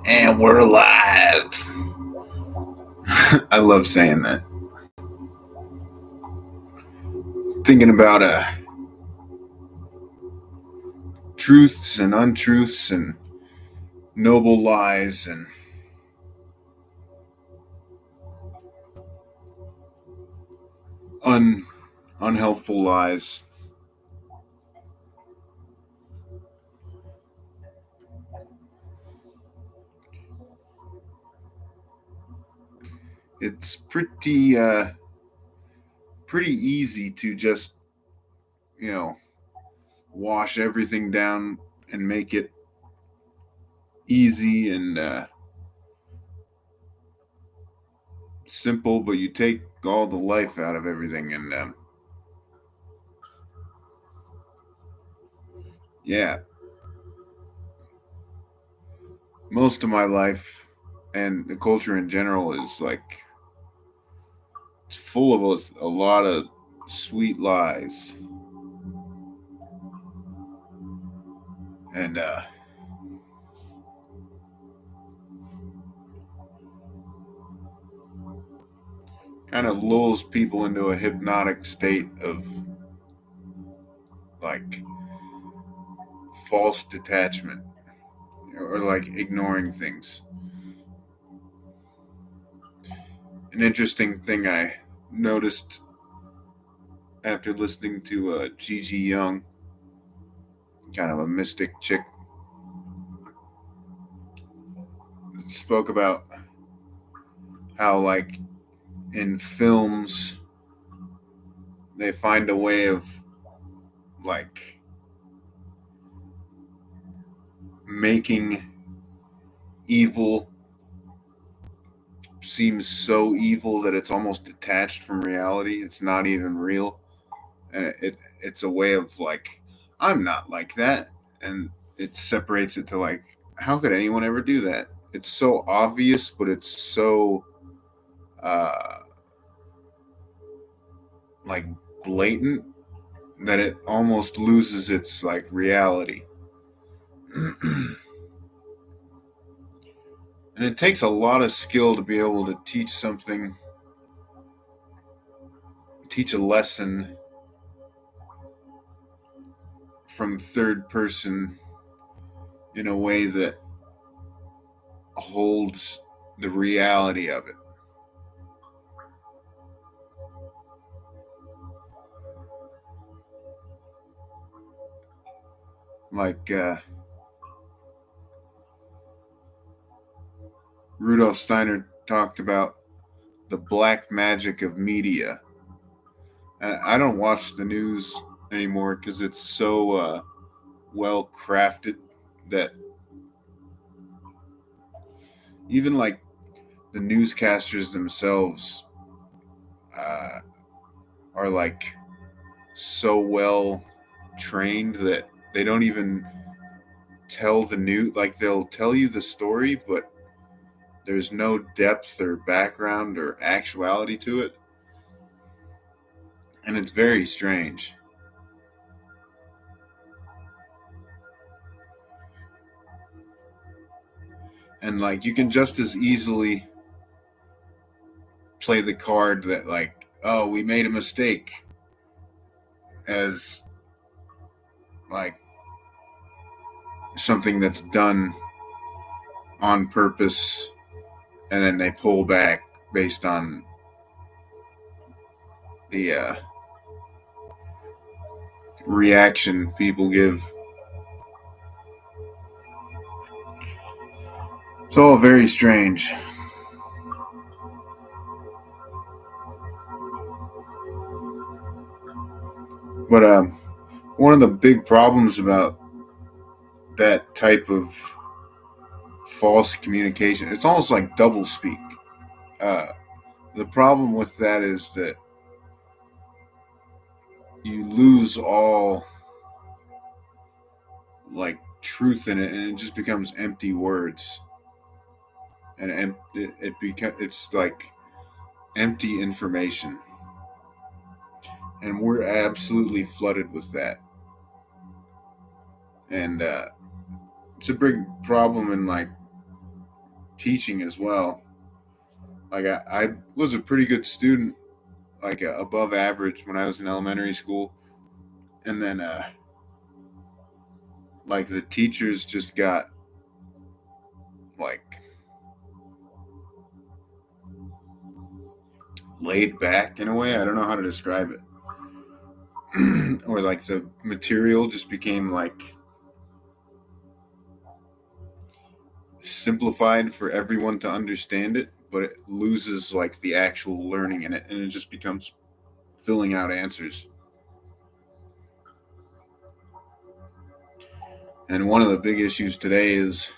And we're live. I love saying that. Thinking about truths and untruths and noble lies and unhelpful lies. It's pretty easy to just you know wash everything down and make it easy and simple, but you take all the life out of everything. And yeah, most of my life and the culture in general is like it's full of a lot of sweet lies and kind of lulls people into a hypnotic state of like false detachment or like ignoring things. An interesting thing I noticed after listening to Gigi Young, kind of a mystic chick, spoke about how like in films they find a way of like making evil seem so evil that it's almost detached from reality. It's not even real, and it's a way of like I'm not like that, and it separates it to like how could anyone ever do that? It's so obvious, but it's so uh like blatant that it almost loses its like reality. And it takes a lot of skill to be able to teach something, teach a lesson from third person in a way that holds the reality of it. Like Rudolf Steiner talked about the black magic of media. I don't watch the news anymore because it's so well crafted that even like the newscasters themselves uh, are like so well trained that they don't even tell the new like they'll tell you the story, but there's no depth or background or actuality to it, and it's very strange. And like you can just as easily play the card that like oh we made a mistake as like something that's done on purpose and then they pull back based on the reaction people give. It's all very strange. But one of the big problems about that type of false communication, it's almost like double speak. Uh, the problem with that is that you lose all like truth in it, and it just becomes empty words, and it's like empty information, and we're absolutely flooded with that. And it's a big problem in like teaching as well. Like I was a pretty good student, like above average when I was in elementary school, and then like the teachers just got like laid back in a way. I don't know how to describe it. Or like the material just became like simplified for everyone to understand it, but it loses like the actual learning in it, and it just becomes filling out answers. And one of the big issues today is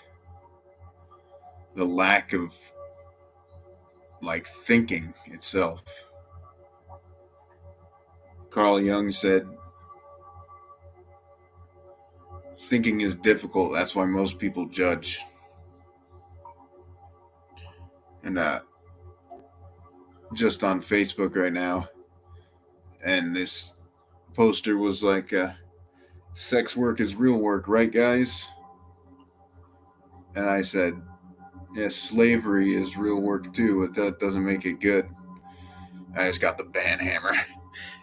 the lack of like thinking itself. Carl Jung said thinking is difficult. That's why most people judge. And just on Facebook right now, and this poster was like, "Sex work is real work, right, guys?" And I said, "Yes, slavery is real work too. But that doesn't make it good." I just got the ban hammer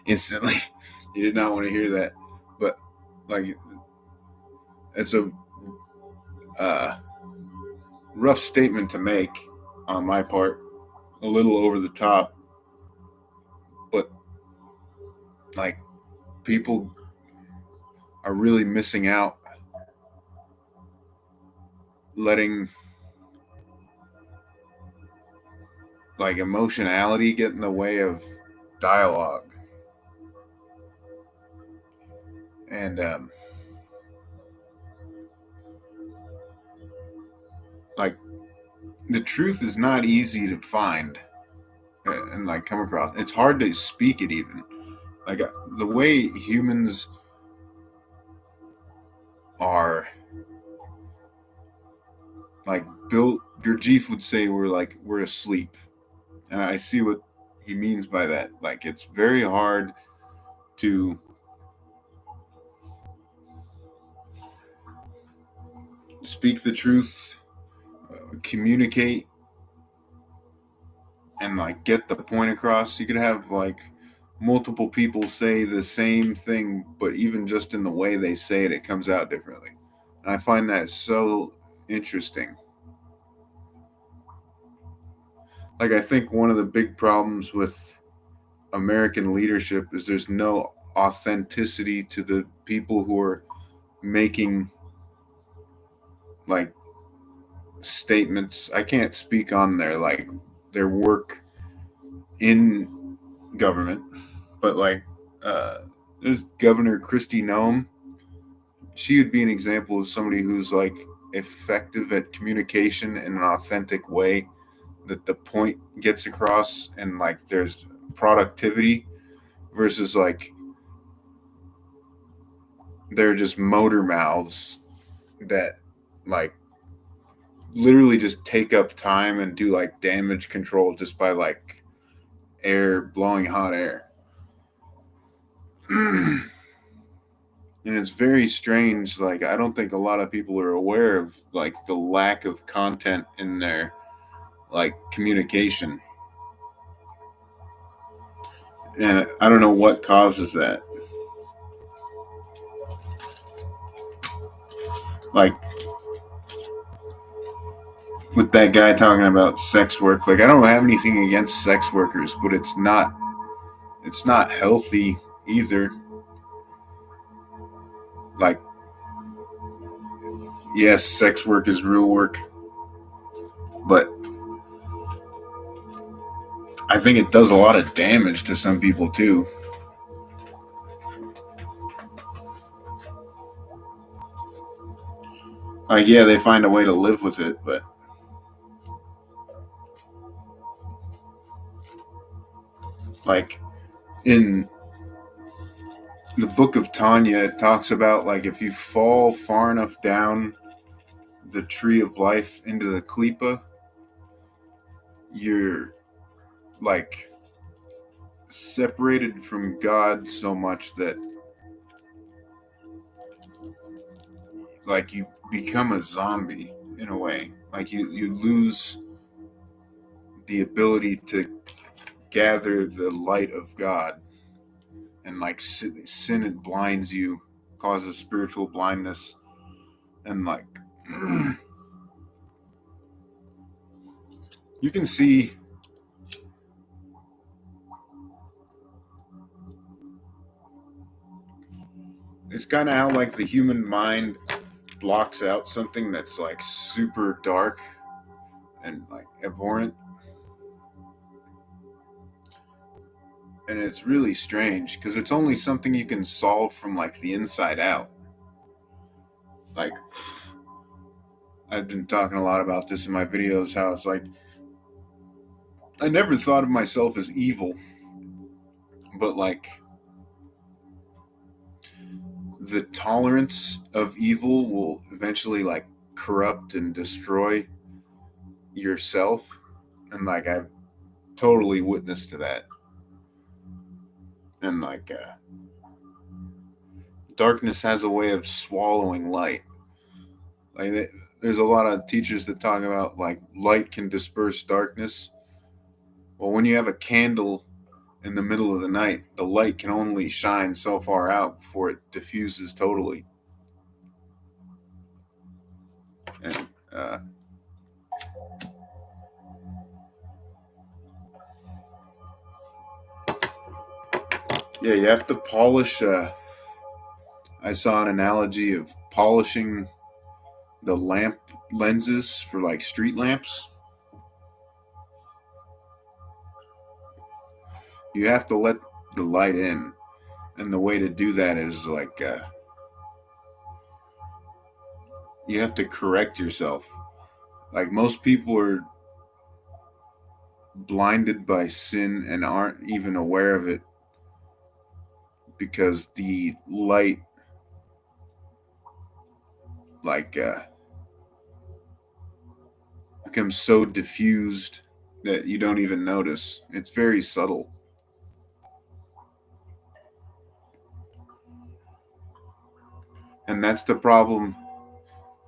instantly. You did not want to hear that, but like, it's a uh, rough statement to make on my part, a little over the top, but like people are really missing out, letting like emotionality get in the way of dialogue. And like the truth is not easy to find and like come across. It's hard to speak it even. Like the way humans are like built, Gurdjieff would say we're asleep. And I see what he means by that. Like it's very hard to speak the truth, communicate, and like get the point across. You could have like multiple people say the same thing, but even just in the way they say it, it comes out differently. And I find that so interesting. Like I think one of the big problems with American leadership is there's no authenticity to the people who are making like statements. I can't speak on their work in government, but like uh, there's Governor Kristi Noem. She would be an example of somebody who's like effective at communication in an authentic way, that the point gets across and like there's productivity versus like they're just motor mouths that like literally just take up time and do like damage control just by like air blowing hot air. And it's very strange. Like I don't think a lot of people are aware of like the lack of content in their like communication, and I don't know what causes that. Like with that guy talking about sex work, like I don't have anything against sex workers, but it's not healthy either. Like yes, sex work is real work, but I think it does a lot of damage to some people too. Like yeah, they find a way to live with it, but like in the book of Tanya, it talks about like if you fall far enough down the tree of life into the klipa, you're like separated from God so much that like you become a zombie in a way. Like you lose the ability to gather the light of God, and like sin it blinds you, causes spiritual blindness, and like you can see it's kind of how like the human mind blocks out something that's like super dark and like abhorrent, and it's really strange because it's only something you can solve from like the inside out. Like I've been talking a lot about this in my videos, how it's like I never thought of myself as evil, but like the tolerance of evil will eventually like corrupt and destroy yourself, and like I've totally witnessed to that. And like darkness has a way of swallowing light. Like there's a lot of teachers that talk about like light can disperse darkness. Well, when you have a candle in the middle of the night, the light can only shine so far out before it diffuses totally. And yeah, you have to polish. I saw an analogy of polishing the lamp lenses for like street lamps. You have to let the light in, and the way to do that is like you have to correct yourself. Like most people are blinded by sin and aren't even aware of it because the light like becomes so diffused that you don't even notice. It's very subtle. And that's the problem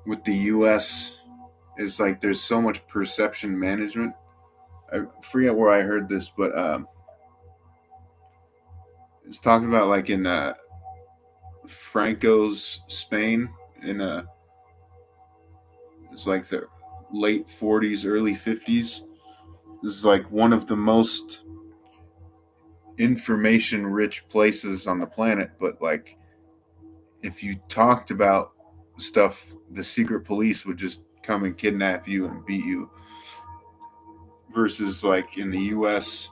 with the US is like there's so much perception management. I forget where I heard this, but it's talking about like in Franco's Spain in it's like the late 40s, early 50s. This is like one of the most information rich places on the planet, but like if you talked about stuff, the secret police would just come and kidnap you and beat you. Versus like in the US,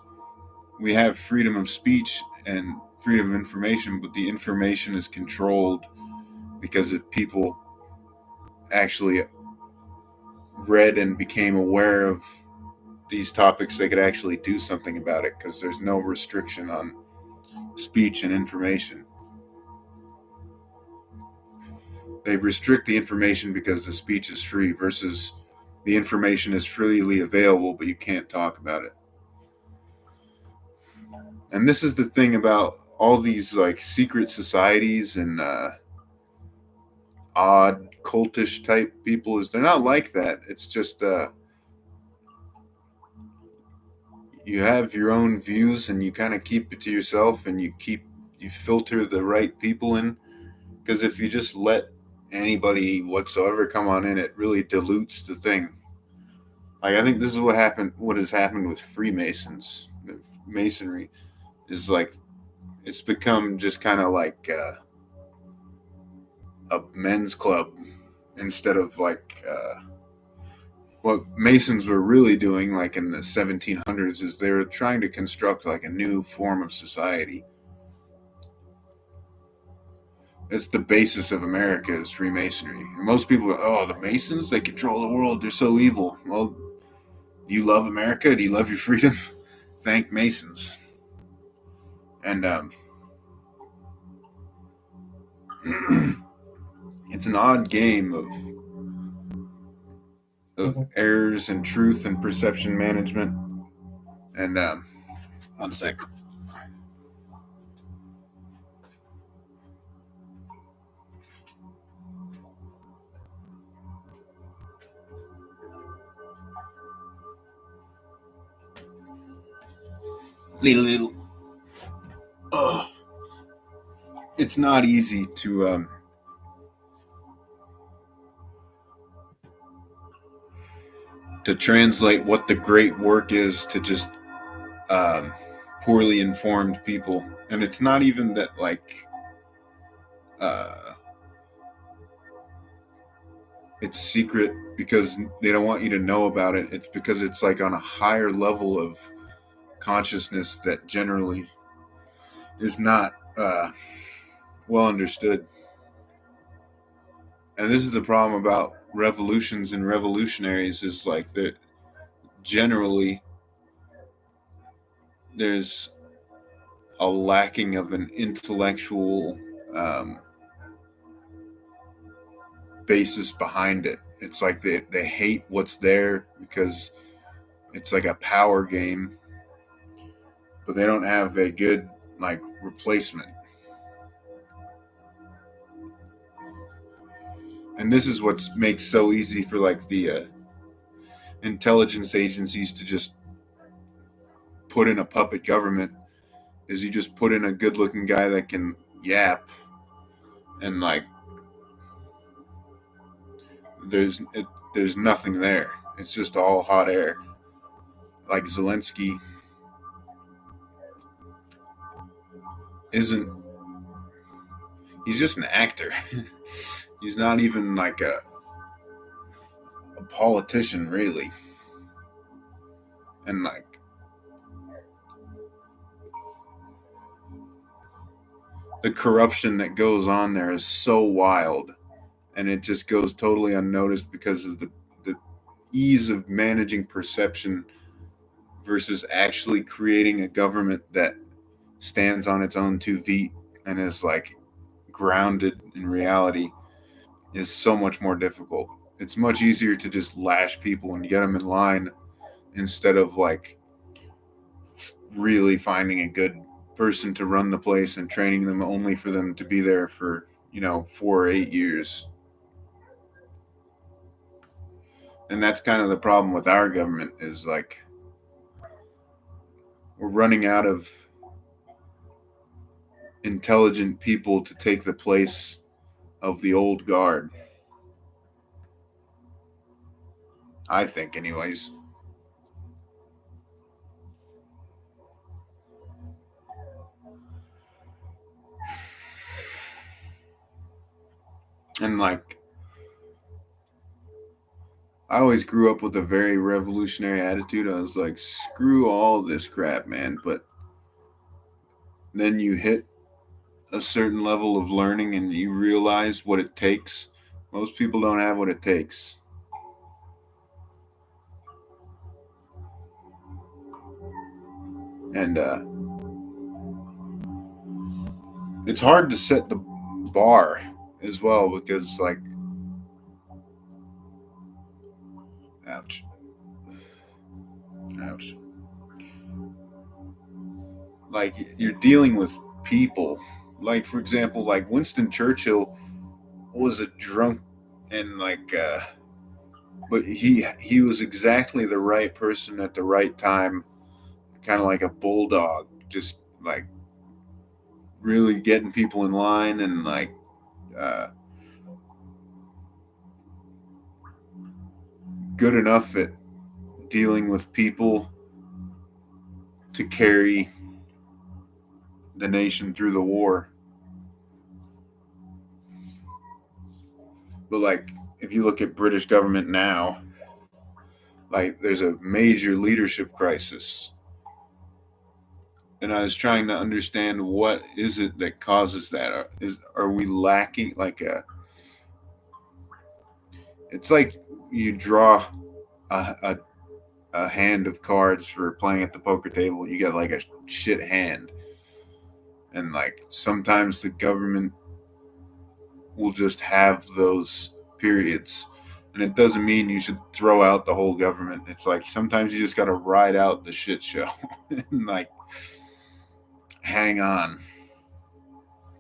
we have freedom of speech and freedom of information, but the information is controlled because if people actually read and became aware of these topics, they could actually do something about it because there's no restriction on speech and information. They restrict the information because the speech is free versus the information is freely available, but you can't talk about it. And this is the thing about all these like secret societies and odd cultish type people is they're not like that. It's just you have your own views and you kind of keep it to yourself and you filter the right people in because if you just let anybody whatsoever come on in, it really dilutes the thing. Like I think this is what has happened with Freemasons. Masonry is like it's become just kind of like a men's club instead of like what Masons were really doing, like in the 1700s, is they were trying to construct like a new form of society. It's the basis of America is Freemasonry. And most people are, oh, the Masons, they control the world. They're so evil. Well, do you love America? Do you love your freedom? Thank Masons. And it's an odd game of errors and truth and perception management. And one second. little, uh, it's not easy to translate what the great work is to just um, poorly informed people, and it's not even that like uh, it's secret because they don't want you to know about it. It's because it's like on a higher level of consciousness that generally is not well understood. And this is the problem about revolutions and revolutionaries is like that generally there's a lacking of an intellectual um, basis behind it. It's like they hate what's there because it's like a power game, but they don't have a good like replacement. And this is what makes so easy for like the intelligence agencies to just put in a puppet government is you just put in a good looking guy that can yap and like there's nothing there. It's just all hot air. Like Zelensky isn't. He's just an actor. He's not even like a politician really. And like the corruption that goes on there is so wild, and it just goes totally unnoticed because of the ease of managing perception versus actually creating a government that stands on its own 2 feet and is like grounded in reality is so much more difficult. It's much easier to just lash people and get them in line instead of like really finding a good person to run the place and training them only for them to be there for 4 or 8 years. And that's kind of the problem with our government is like we're running out of intelligent people to take the place of the old guard. I think, anyways. And like, I always grew up with a very revolutionary attitude. I was like, screw all this crap, man. But then you hit a certain level of learning and you realize what it takes. Most people don't have what it takes. And it's hard to set the bar as well because, like, ouch, ouch. Like, you're dealing with people. Like, for example, like Winston Churchill was a drunk and, like, but he was exactly the right person at the right time, kind of like a bulldog, just like really getting people in line and like uh, good enough at dealing with people to carry the nation through the war. But like if you look at British government now, like there's a major leadership crisis. And I was trying to understand what is it that causes that? Are we lacking like a? It's like you draw a, a a hand of cards for playing at the poker table. You get like a shit hand, and like sometimes the government will just have those periods. And it doesn't mean you should throw out the whole government. It's like sometimes you just got to ride out the shit show and like hang on.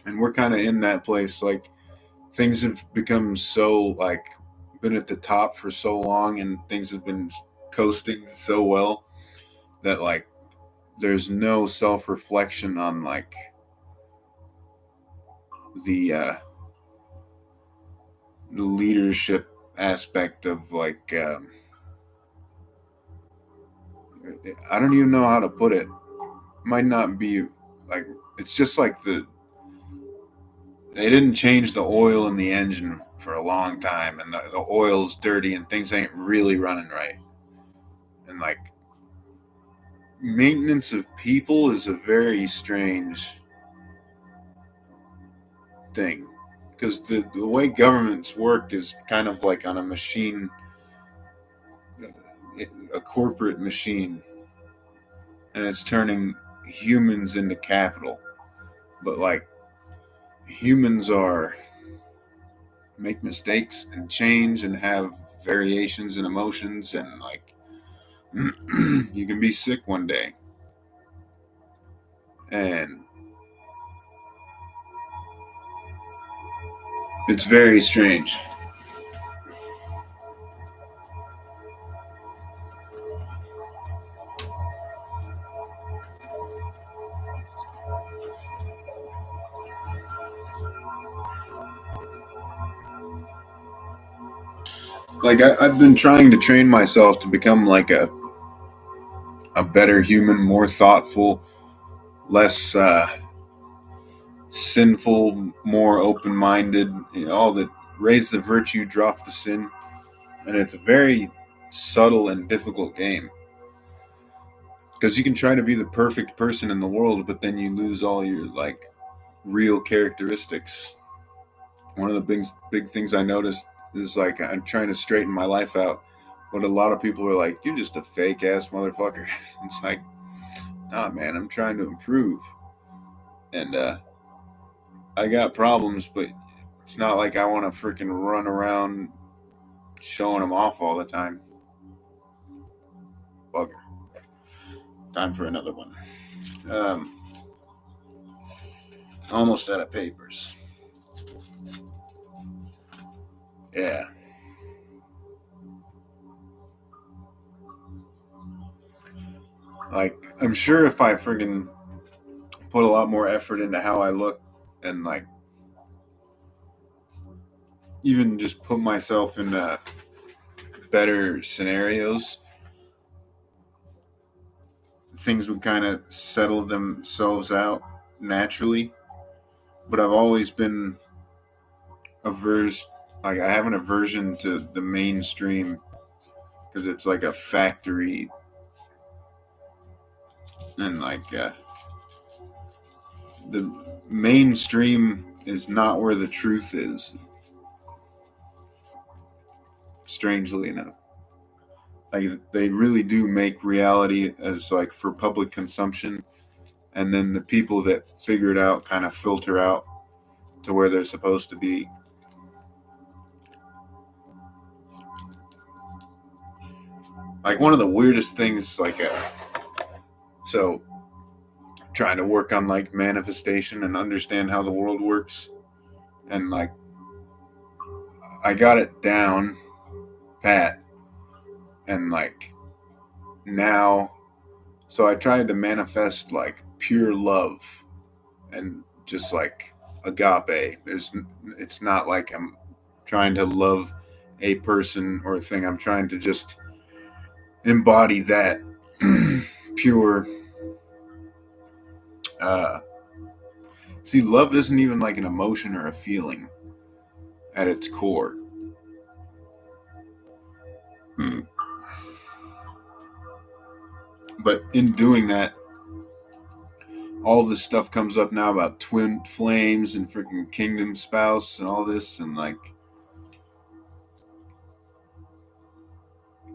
And we're kind of in that place. Like things have become so like been at the top for so long and things have been coasting so well that like there's no self-reflection on like the the leadership aspect of like I don't even know how to put it. Might not be like it's just like they didn't change the oil in the engine for a long time, and the oil's dirty, and things ain't really running right. And like maintenance of people is a very strange thing because the way governments work is kind of like on a machine, a corporate machine, and it's turning humans into capital. But like humans are make mistakes and change and have variations in emotions and like you can be sick one day and it's very strange. Like I've been trying to train myself to become like a better human, more thoughtful, less sinful, more open-minded. You know, all the raise the virtue, drop the sin, and it's a very subtle and difficult game because you can try to be the perfect person in the world, but then you lose all your like real characteristics. One of the big things I noticed is like I'm trying to straighten my life out, but a lot of people are like, "You're just a fake ass motherfucker." It's like, nah, man, I'm trying to improve, and I got problems, but it's not like I want to freaking run around showing them off all the time. Bugger. Time for another one. Um, Almost out of papers. Yeah. Like, I'm sure if I friggin' put a lot more effort into how I look and, like, even just put myself in better scenarios, things would kind of settle themselves out naturally. But I've always been averse, like, I have an aversion to the mainstream because it's like a factory and, like, the mainstream is not where the truth is, strangely enough. Like they really do make reality as like for public consumption, and then the people that figure it out kind of filter out to where they're supposed to be. Like one of the weirdest things, like so trying to work on like manifestation and understand how the world works, and like I got it down pat, and like now, so I tried to manifest like pure love and just like agape. It's not like I'm trying to love a person or a thing. I'm trying to just embody that pure. Uh, See, love isn't even like an emotion or a feeling at its core. Mm. But in doing that, all this stuff comes up now about twin flames and freaking kingdom spouse and all this, and like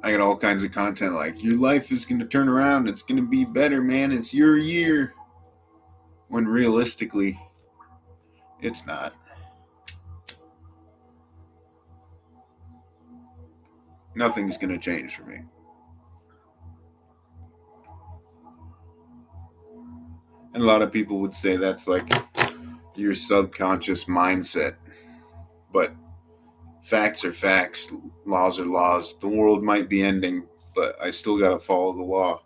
I got all kinds of content like your life is going to turn around, it's going to be better, man, it's your year, when realistically it's not. Nothing's going to change for me. And a lot of people would say that's like your subconscious mindset, but facts are facts, laws are laws. The world might be ending, but I still got to follow the law.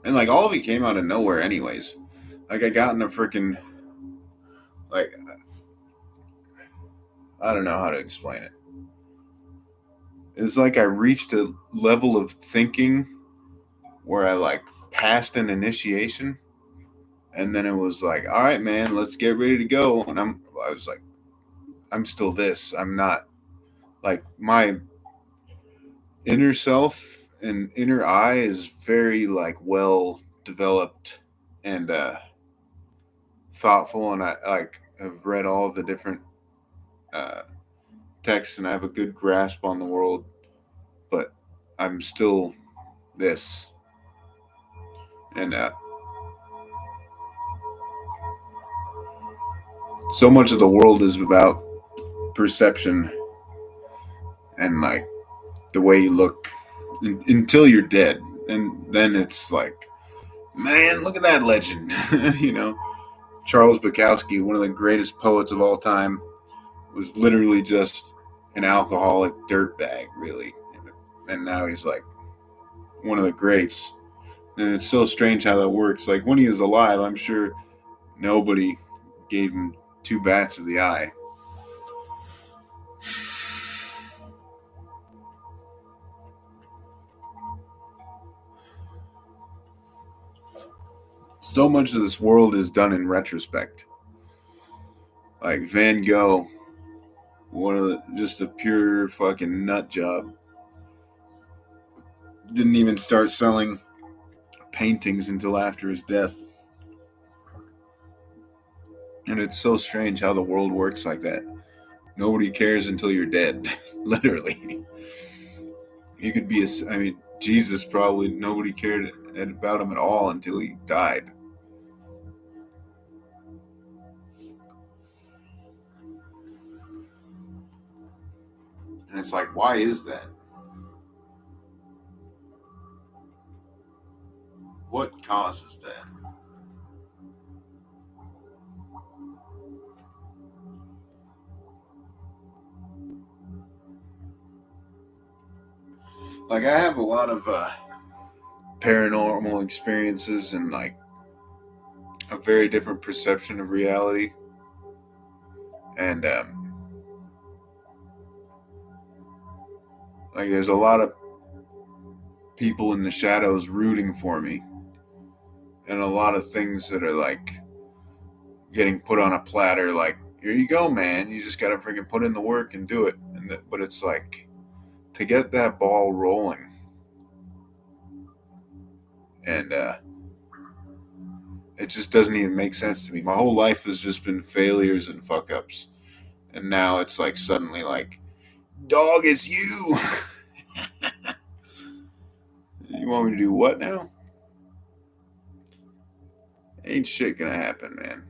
And like all of it came out of nowhere, anyways. Like I got in a freaking like I don't know how to explain it. It's like I reached a level of thinking where I like passed an initiation, and then it was like, all right, man, let's get ready to go. And I was like, I'm still this. I'm not like my inner self and inner eye is very like well developed and thoughtful, and I like have read all the different uh, texts, and I have a good grasp on the world, but I'm still this, and so much of the world is about perception and like the way you look until you're dead, and then it's like, man, look at that legend. You know, Charles Bukowski, one of the greatest poets of all time, was literally just an alcoholic dirtbag, really, and now he's like one of the greats. And it's so strange how that works. Like when he was alive, I'm sure nobody gave him two bats of the eye. So much of this world is done in retrospect. Like Van Gogh, one of the, just a pure fucking nut job. Didn't even start selling paintings until after his death. And it's so strange how the world works like that. Nobody cares until you're dead, literally. You could be I mean, Jesus probably nobody cared about him at all until he died. And it's like, why is that? What causes that? Like, I have a lot of paranormal experiences and like a very different perception of reality. And like, there's a lot of people in the shadows rooting for me, and a lot of things that are like getting put on a platter. Like, here you go, man. You just got to freaking put in the work and do it. But it's like to get that ball rolling, and it just doesn't even make sense to me. My whole life has just been failures and fuck ups, and now it's like suddenly like, dog, it's you. You want me to do what now? Ain't shit gonna happen, man.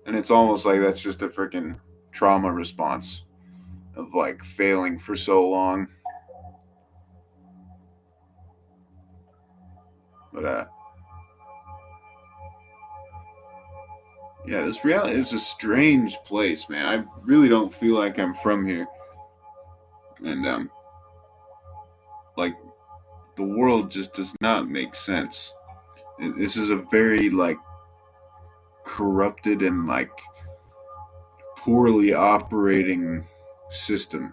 And it's almost like that's just a freaking trauma response of like failing for so long. But yeah, this reality is a strange place, man. I really don't feel like I'm from here, and like the world just does not make sense. This is a very like corrupted and like poorly operating system.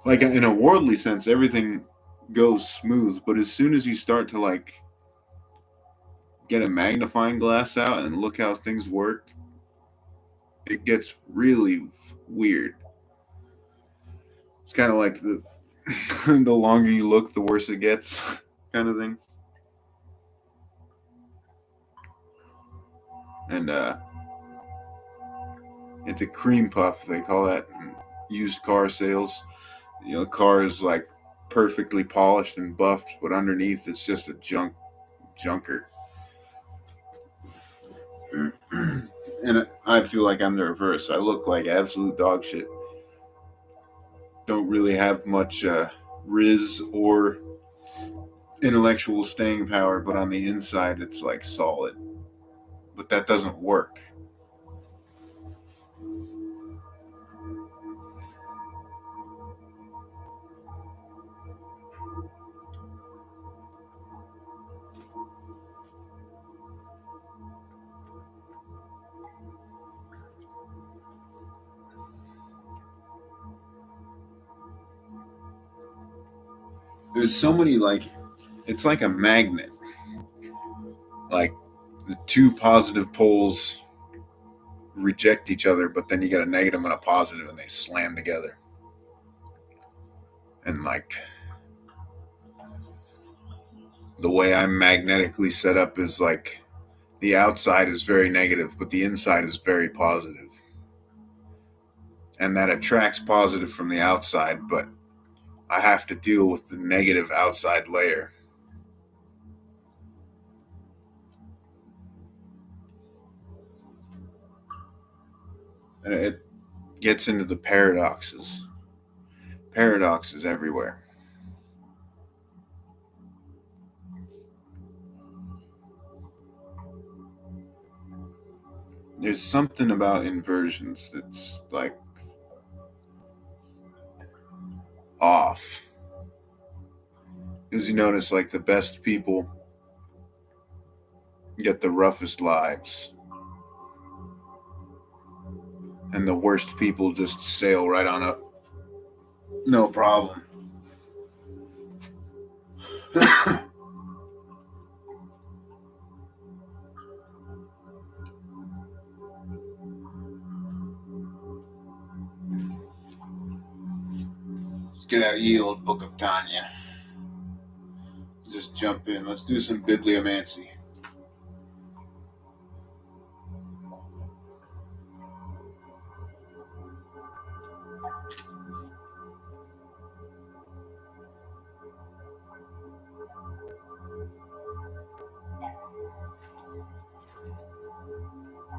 Like in a worldly sense, everything goes smooth, but as soon as you start to like get a magnifying glass out and look how things work, it gets really weird. It's kind of like the the longer you look, the worse it gets, kind of thing. And it's a cream puff, they call that in used car sales. You know, the car is like perfectly polished and buffed, but underneath it's just a junker. And I feel like I'm the reverse. I look like absolute dog shit. Don't really have much riz or intellectual staying power, but on the inside it's like solid. But that doesn't work. There's so many, like, it's like a magnet. Like, the two positive poles reject each other, but then you get a negative and a positive, and they slam together. And like the way I'm magnetically set up is like the outside is very negative, but the inside is very positive. And that attracts positive from the outside, but I have to deal with the negative outside layer. And it gets into the paradoxes. Paradoxes everywhere. There's something about inversions that's like off. Because you notice, like, the best people get the roughest lives, and the worst people just sail right on up. No problem. Let's get out ye old Book of Tanya. Just jump in. Let's do some bibliomancy.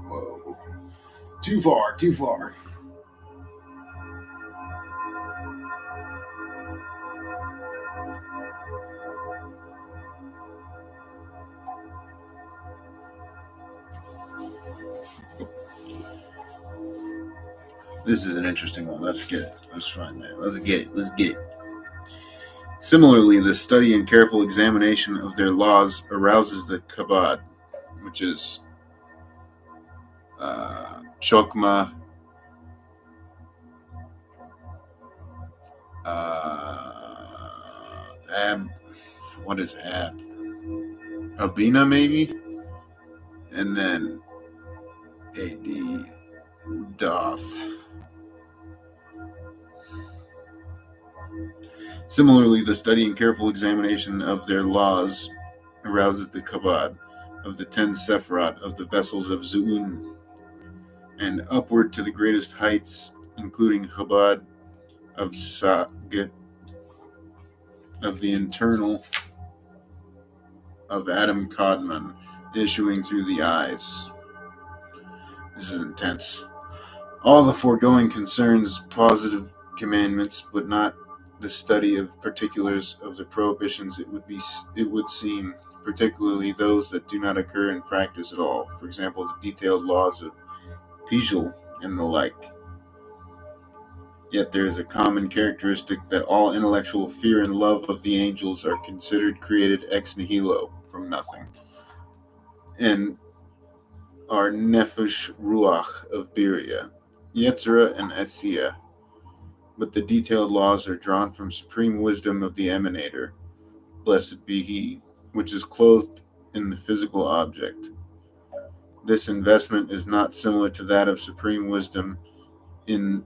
Whoa. Too far, too far. This is an interesting one. Let's get it. Let's find that. Let's get it. Let's get it. Similarly, the study and careful examination of their laws arouses the kabad, which is chokma, ab. What is ab? Abina, maybe? And then ad doth. Similarly, the study and careful examination of their laws arouses the kabad of the 10 Sephirat of the vessels of Zu'un, and upward to the greatest heights, including Chabad of Sag, of the internal of Adam Kadmon, issuing through the eyes. This is intense. All the foregoing concerns positive commandments, but not the study of particulars of the prohibitions. It would seem, particularly those that do not occur in practice at all. For example, the detailed laws of Pijal and the like. Yet there is a common characteristic that all intellectual fear and love of the angels are considered created ex nihilo, from nothing, and are nefesh ruach of Biria, Yetzirah and Asiya. But the detailed laws are drawn from supreme wisdom of the Emanator, blessed be He, which is clothed in the physical object. This investment is not similar to that of supreme wisdom in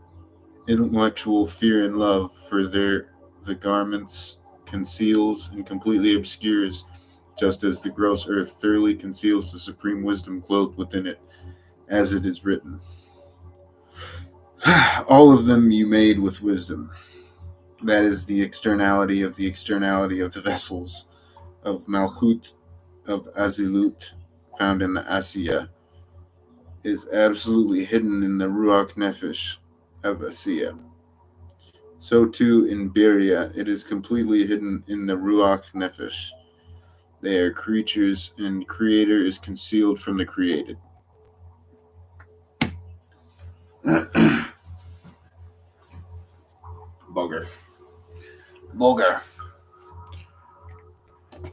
intellectual fear and love, for the garments conceals and completely obscures, just as the gross earth thoroughly conceals the supreme wisdom clothed within it, as it is written. All of them you made with wisdom. That is the externality of the vessels of Malchut, of Azilut, found in the Asiya, is absolutely hidden in the Ruach Nefesh of Asiya. So too in Biria, it is completely hidden in the Ruach Nefesh. They are creatures, and Creator is concealed from the created. Bugger.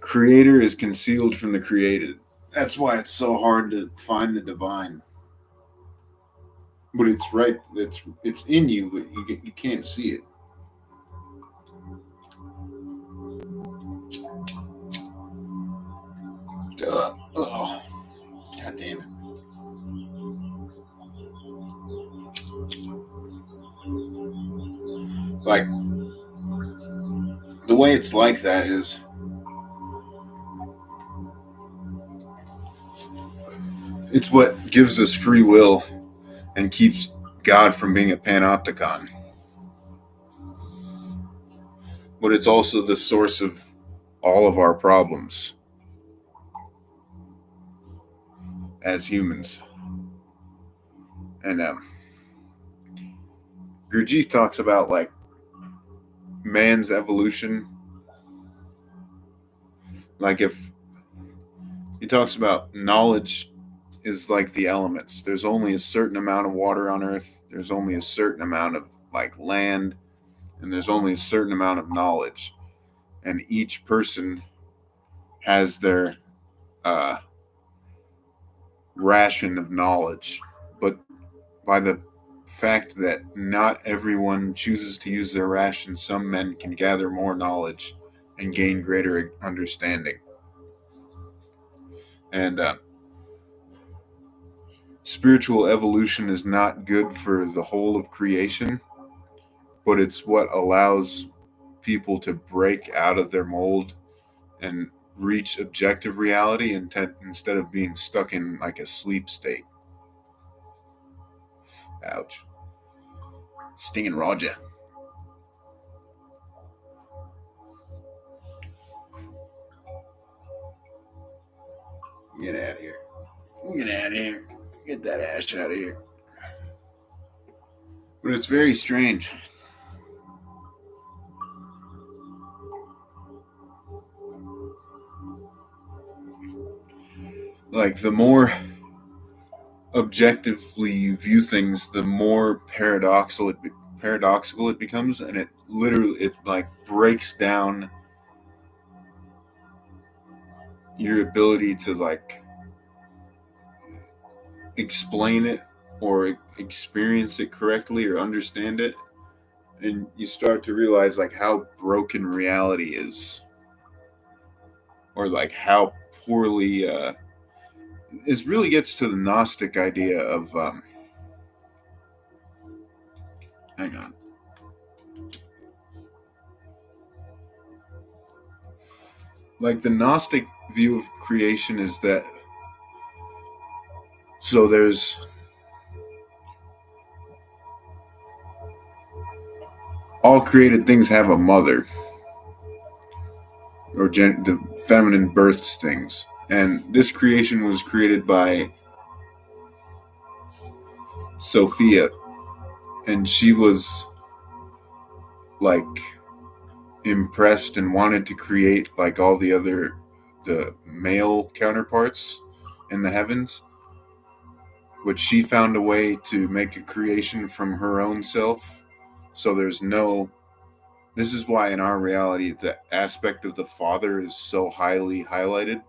Creator is concealed from the created. That's why it's so hard to find the divine. But it's right. It's in you, but you can't see it. the way it's like that is it's what gives us free will and keeps God from being a panopticon. But it's also the source of all of our problems as humans. And Gurdjieff talks about like man's evolution. Like if he talks about knowledge is like the elements. There's only a certain amount of water on Earth. There's only a certain amount of like land, and there's only a certain amount of knowledge. And each person has their uh, ration of knowledge. But by the fact that not everyone chooses to use their ration, some men can gather more knowledge and gain greater understanding. And spiritual evolution is not good for the whole of creation, but it's what allows people to break out of their mold and reach objective reality instead of being stuck in like a sleep state. Ouch. Stinging Roger. Get out of here. Get out of here. Get that ash out of here. But it's very strange. Like, the more objectively you view things, the more paradoxical it becomes, and it like breaks down your ability to like explain it or experience it correctly or understand it, and you start to realize like how broken reality is, or like how poorly it really gets to the Gnostic idea of hang on. Like the Gnostic view of creation is that so there's all created things have a mother, or the feminine births things, and this creation was created by Sophia, and she was like impressed and wanted to create like all the male counterparts in the heavens, but she found a way to make a creation from her own self. So this is why in our reality the aspect of the father is so highly highlighted,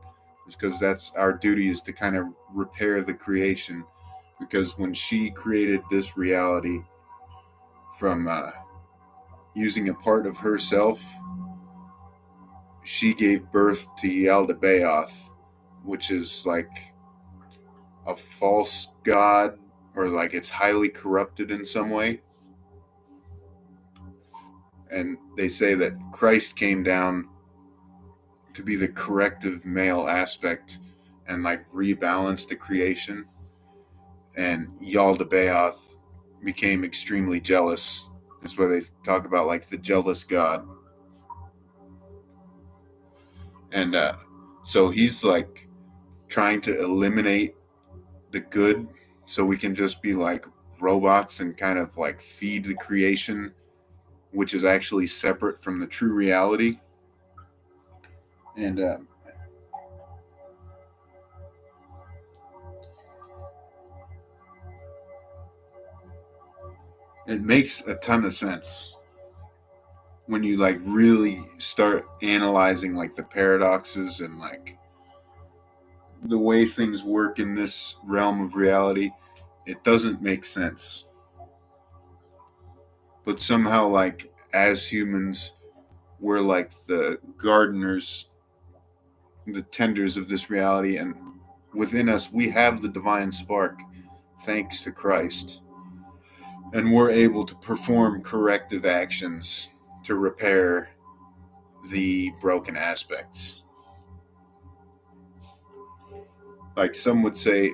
is because that's our duty, is to kind of repair the creation, because when she created this reality from using a part of herself, she gave birth to Yaldabaoth, which is like a false god, or like it's highly corrupted in some way. And they say that Christ came down to be the corrective male aspect and like rebalance the creation. And Yaldabaoth became extremely jealous. That's why they talk about like the jealous god. And so he's like trying to eliminate the good so we can just be like robots and kind of like feed the creation, which is actually separate from the true reality. And it makes a ton of sense when you like really start analyzing like the paradoxes and like the way things work in this realm of reality. It doesn't make sense, but somehow like as humans we're like the gardeners, the tenders of this reality, and within us we have the divine spark thanks to Christ, and we're able to perform corrective actions to repair the broken aspects. Like some would say,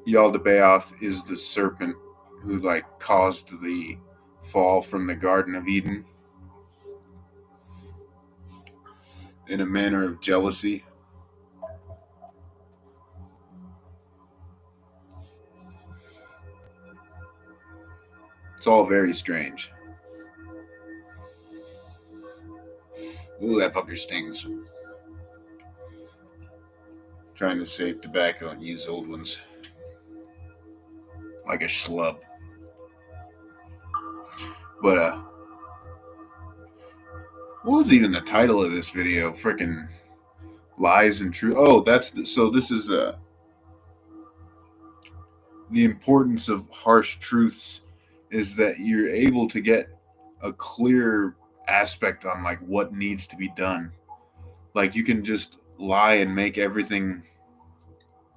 Yaldabaoth is the serpent who like caused the fall from the Garden of Eden in a manner of jealousy. It's all very strange. Ooh, that fucker stings. Trying to save tobacco and use old ones. Like a schlub. But what was even the title of this video? Freaking lies and truth. Oh, so this is the importance of harsh truths is that you're able to get a clear aspect on like what needs to be done. Like you can just lie and make everything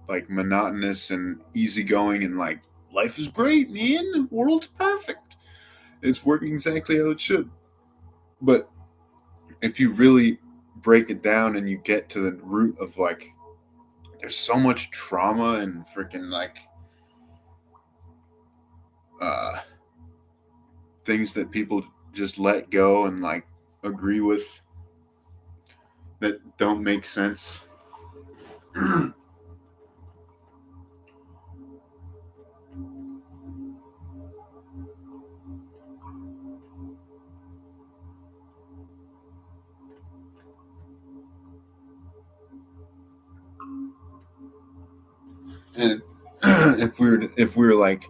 like monotonous and easygoing and like life is great, man. The world's perfect. It's working exactly how it should. But if you really break it down and you get to the root of like there's so much trauma and freaking like uh things that people just let go and like agree with that don't make sense. And if we were like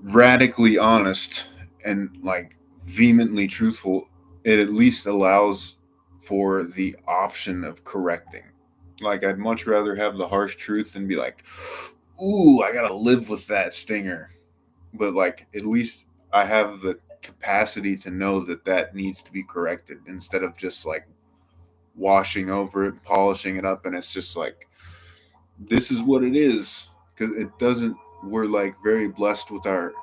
radically honest and like vehemently truthful, it at least allows for the option of correcting. Like I'd much rather have the harsh truth than be like, "Ooh, I gotta live with that stinger." But like at least I have the capacity to know that that needs to be corrected instead of just like washing over it, polishing it up, and it's just like this is what it is because it doesn't. We're like very blessed with our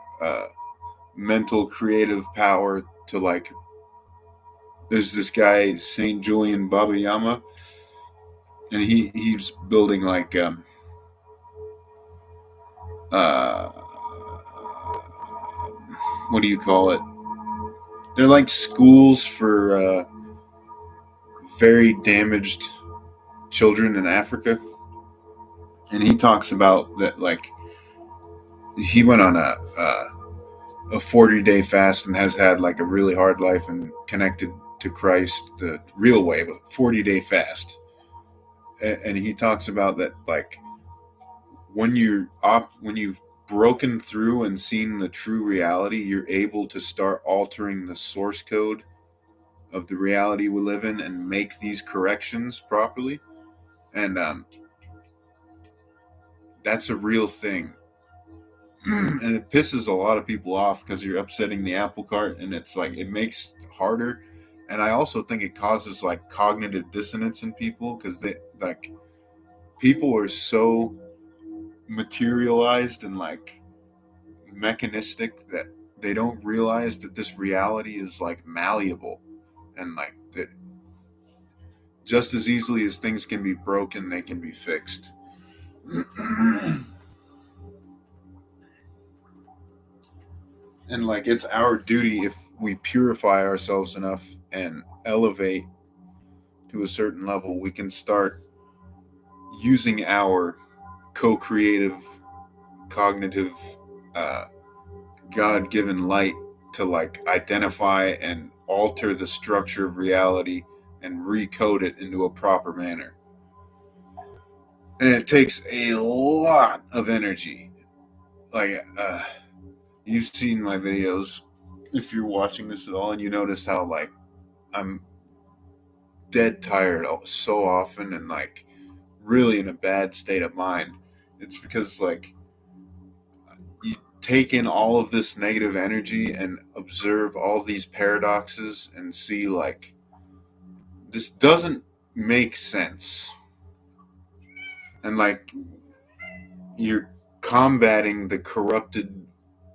mental creative power to like. There's this guy Saint Julian Babayama, and he's building like uh, what do you call it? They're like schools for very damaged children in Africa, and he talks about that like he went on a 40-day fast and has had like a really hard life and connected to Christ the real way, but 40-day fast, and he talks about that like when you've broken through and seen the true reality, you're able to start altering the source code of the reality we live in and make these corrections properly. And that's a real thing. And it pisses a lot of people off because you're upsetting the apple cart and it's like it makes it harder. And I also think it causes like cognitive dissonance in people because they like people are so materialized and like mechanistic that they don't realize that this reality is like malleable and like that just as easily as things can be broken, they can be fixed. And like it's our duty if we purify ourselves enough and elevate to a certain level, we can start using our co-creative cognitive uh, god-given light to like identify and alter the structure of reality and recode it into a proper manner. And it takes a lot of energy. Like you've seen my videos if you're watching this at all, and you notice how like I'm dead tired so often and like really in a bad state of mind. It's because like you take in all of this negative energy and observe all these paradoxes and see like this doesn't make sense. And like you're combating the corrupted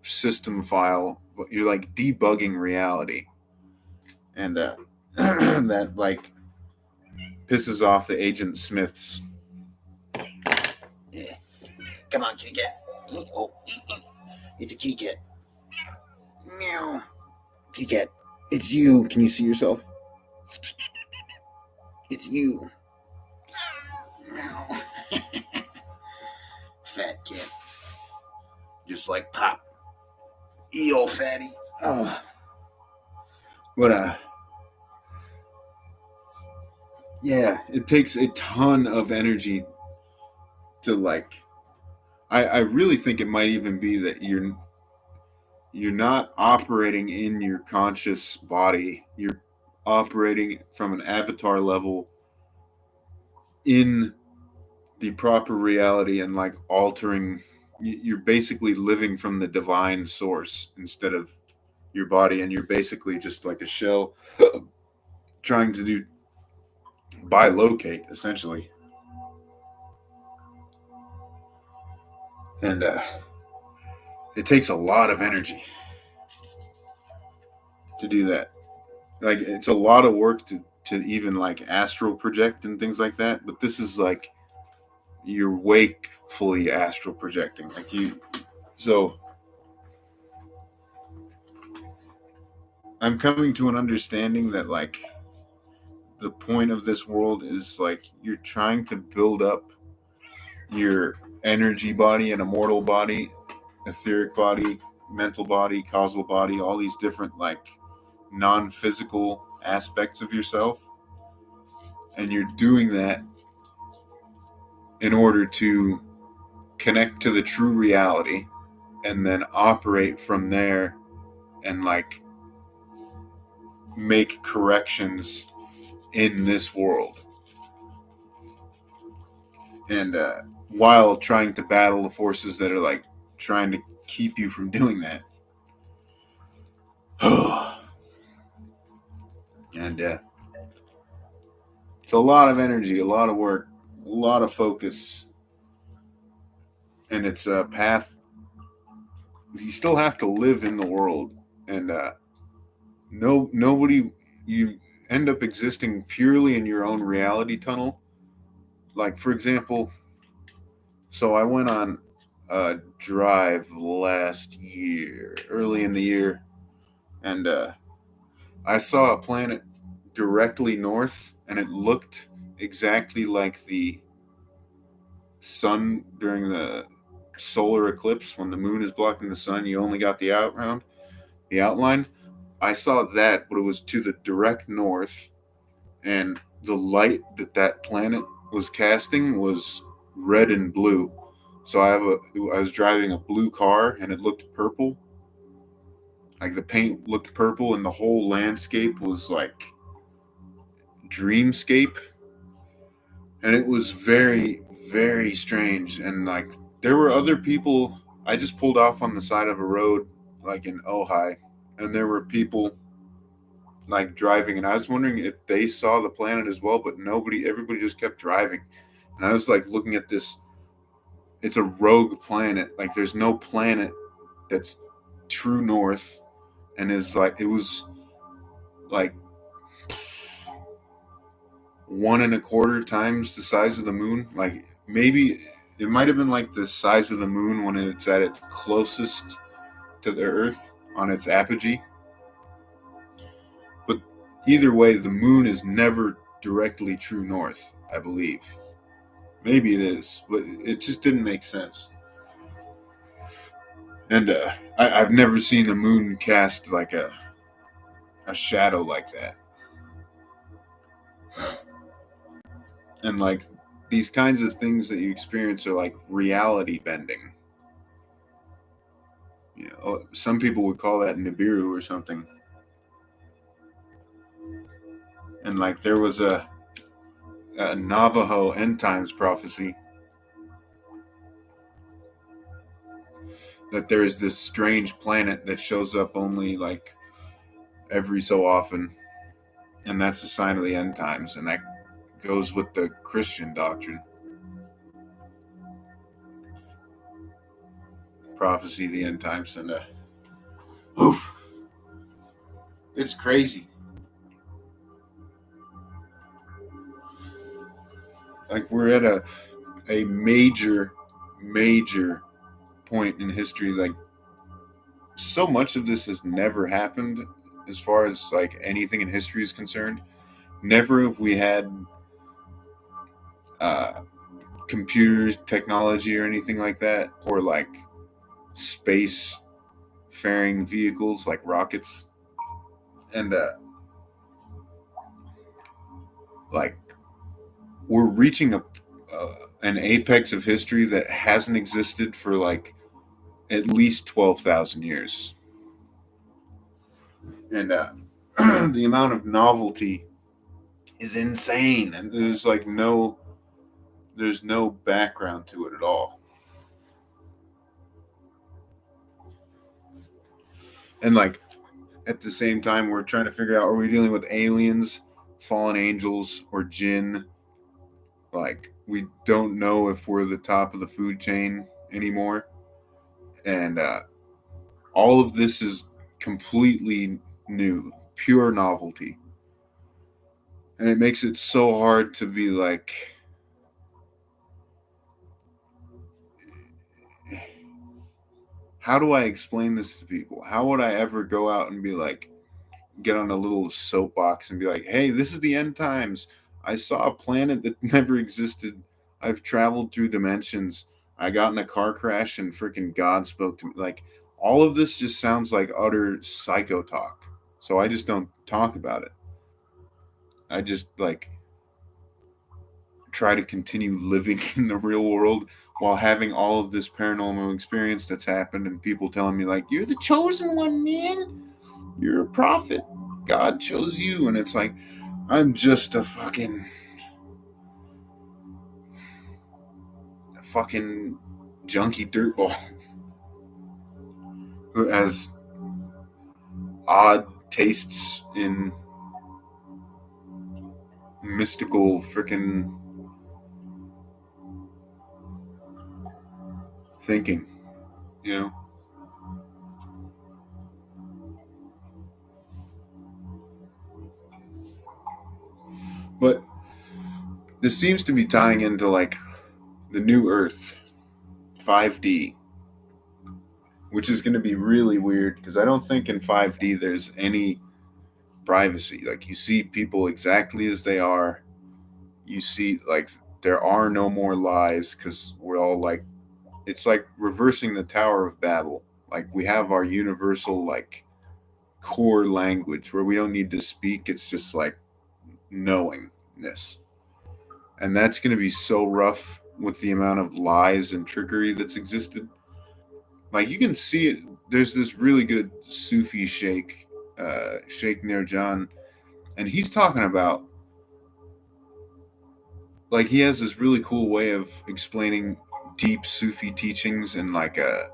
system file, but you're like debugging reality. And that like pisses off the Agent Smiths. Yeah. Come on, kitty cat. Oh, it's a kitty cat. Meow. Kitty cat, it's you. Can you see yourself? It's you. Meow. Fat cat. Just like Pop. Yo, fatty. Oh. What yeah, it takes a ton of energy to like I really think it might even be that you're not operating in your conscious body. You're operating from an avatar level in the proper reality and like altering you're basically living from the divine source instead of your body, and you're basically just like a shell trying to do bilocate essentially. And it takes a lot of energy to do that. Like it's a lot of work to even like astral project and things like that, but this is like you're wakefully astral projecting like you. So I'm coming to an understanding that like the point of this world is like you're trying to build up your energy body and immortal body, etheric body, mental body, causal body, all these different like non-physical aspects of yourself, and you're doing that in order to connect to the true reality and then operate from there and like make corrections in this world, and while trying to battle the forces that are like trying to keep you from doing that. And it's a lot of energy, a lot of work, a lot of focus, and it's a path. You still have to live in the world, and nobody. You end up existing purely in your own reality tunnel. Like for example, so I went on a drive last year, early in the year, and I saw a planet directly north, and it looked exactly like the sun during the solar eclipse when the moon is blocking the sun. You only got the outline. I saw that, but it was to the direct north, and the light that that planet was casting was red and blue. So I was driving a blue car, and it looked purple. Like the paint looked purple, and the whole landscape was like dreamscape, and it was very very strange. And like there were other people. I just pulled off on the side of a road like in Ojai, and there were people like driving, and I was wondering if they saw the planet as well, but nobody, everybody just kept driving. And I was like looking at this, it's a rogue planet. Like there's no planet that's true north, and is like it was like 1.25 times the size of the moon. Like maybe it might have been like the size of the moon when it's at its closest to the Earth on its apogee. But either way, the moon is never directly true north, I believe. Maybe it is, but it just didn't make sense. And I've never seen the moon cast like a shadow like that. And like these kinds of things that you experience are like reality bending. You know, some people would call that Nibiru or something. And like there was a Navajo end times prophecy that there is this strange planet that shows up only like every so often, and that's a sign of the end times, and that goes with the Christian doctrine. Prophecy, the end times, and oof, it's crazy. Like we're at a major point in history. Like so much of this has never happened as far as like anything in history is concerned. Never have we had uh, computers, technology, or anything like that, or like space faring vehicles like rockets. And like we're reaching an apex of history that hasn't existed for like at least 12,000 years. And the amount of novelty is insane. And there's no background to it at all. And like at the same time, we're trying to figure out, are we dealing with aliens, fallen angels, or jinn? Like we don't know if we're the top of the food chain anymore. And all of this is completely new, pure novelty. And it makes it so hard to be like, how do I explain this to people? How would I ever go out and be like, get on a little soapbox and be like, hey, this is the end times. I saw a planet that never existed. I've traveled through dimensions. I got in a car crash and freaking God spoke to me. Like, all of this just sounds like utter psycho talk. So I just don't talk about it. I just like try to continue living in the real world while having all of this paranormal experience that's happened and people telling me like, you're the chosen one, man. You're a prophet. God chose you. And it's like, I'm just a fucking junkie dirtball who has odd tastes in mystical freaking thinking, you know? But this seems to be tying into like the new Earth, 5D, which is going to be really weird because I don't think in 5D there's any privacy. Like you see people exactly as they are. You see like there are no more lies because we're all like, it's like reversing the Tower of Babel. Like we have our universal like core language where we don't need to speak. It's just like knowingness. And that's going to be so rough with the amount of lies and trickery that's existed. Like you can see it. There's this really good Sufi sheikh, Sheikh Nurjan, and he's talking about like he has this really cool way of explaining deep Sufi teachings in like a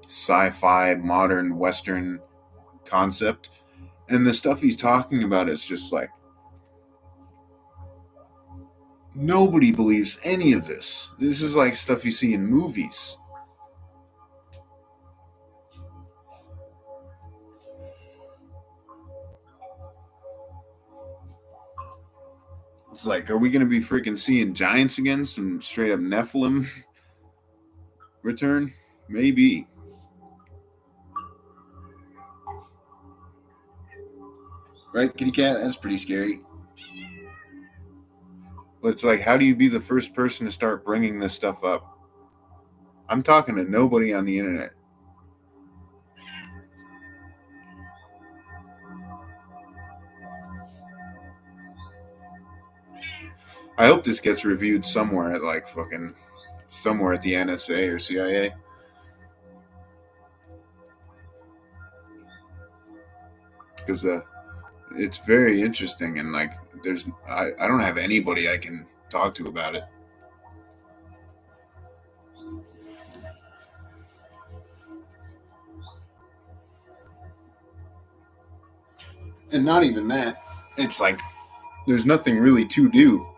sci-fi modern Western concept. And the stuff he's talking about is just like nobody believes any of this. This is like stuff you see in movies. It's like, are we going to be freaking seeing giants again? Some straight up Nephilim return? Maybe. Right, kitty cat? That's pretty scary. But it's like, how do you be the first person to start bringing this stuff up? I'm talking to nobody on the internet. I hope this gets reviewed somewhere at like fucking somewhere at the NSA or CIA. Because it's very interesting and like I don't have anybody I can talk to about it. And not even that. It's like there's nothing really to do.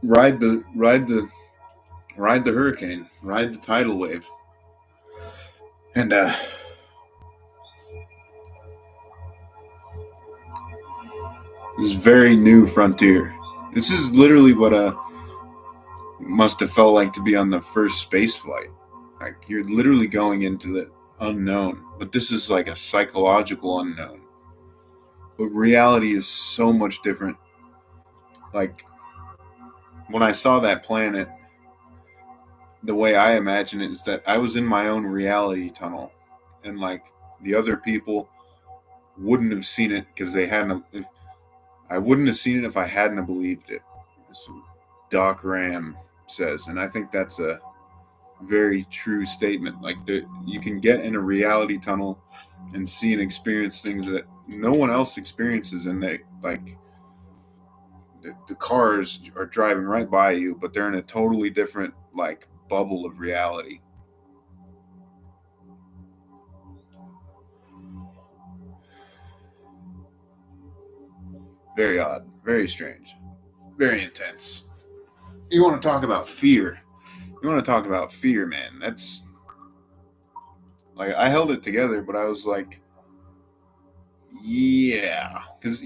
Ride the hurricane, ride the tidal wave. And This very new frontier. This is literally what must have felt like to be on the first space flight. Like you're literally going into the unknown, but this is like a psychological unknown. But reality is so much different. Like when I saw that planet, the way I imagine it is that I was in my own reality tunnel, and like the other people wouldn't have seen it because they hadn't. I wouldn't have seen it if I hadn't have believed it. That's what Doc Ram says, and I think that's a very true statement. Like you can get in a reality tunnel and see and experience things that no one else experiences, and they like the cars are driving right by you, but they're in a totally different like bubble of reality. Very odd, very strange, very intense. You want to talk about fear? You want to talk about fear, man? That's like I held it together, but I was like, yeah, because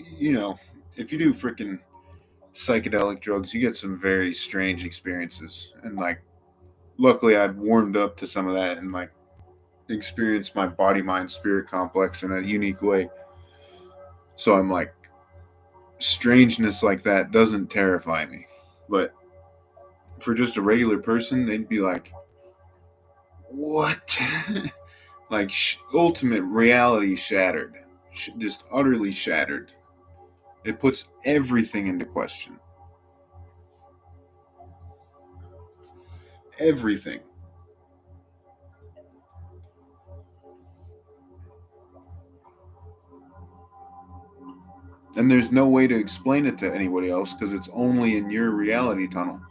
if you do freaking psychedelic drugs, you get some very strange experiences, and like luckily I'd warmed up to some of that and like experienced my body mind spirit complex in a unique way. So I'm like strangeness like that doesn't terrify me. But for just a regular person, they'd be like, what? Like ultimate reality shattered, just utterly shattered. It puts everything into question. Everything. And there's no way to explain it to anybody else because it's only in your reality tunnel.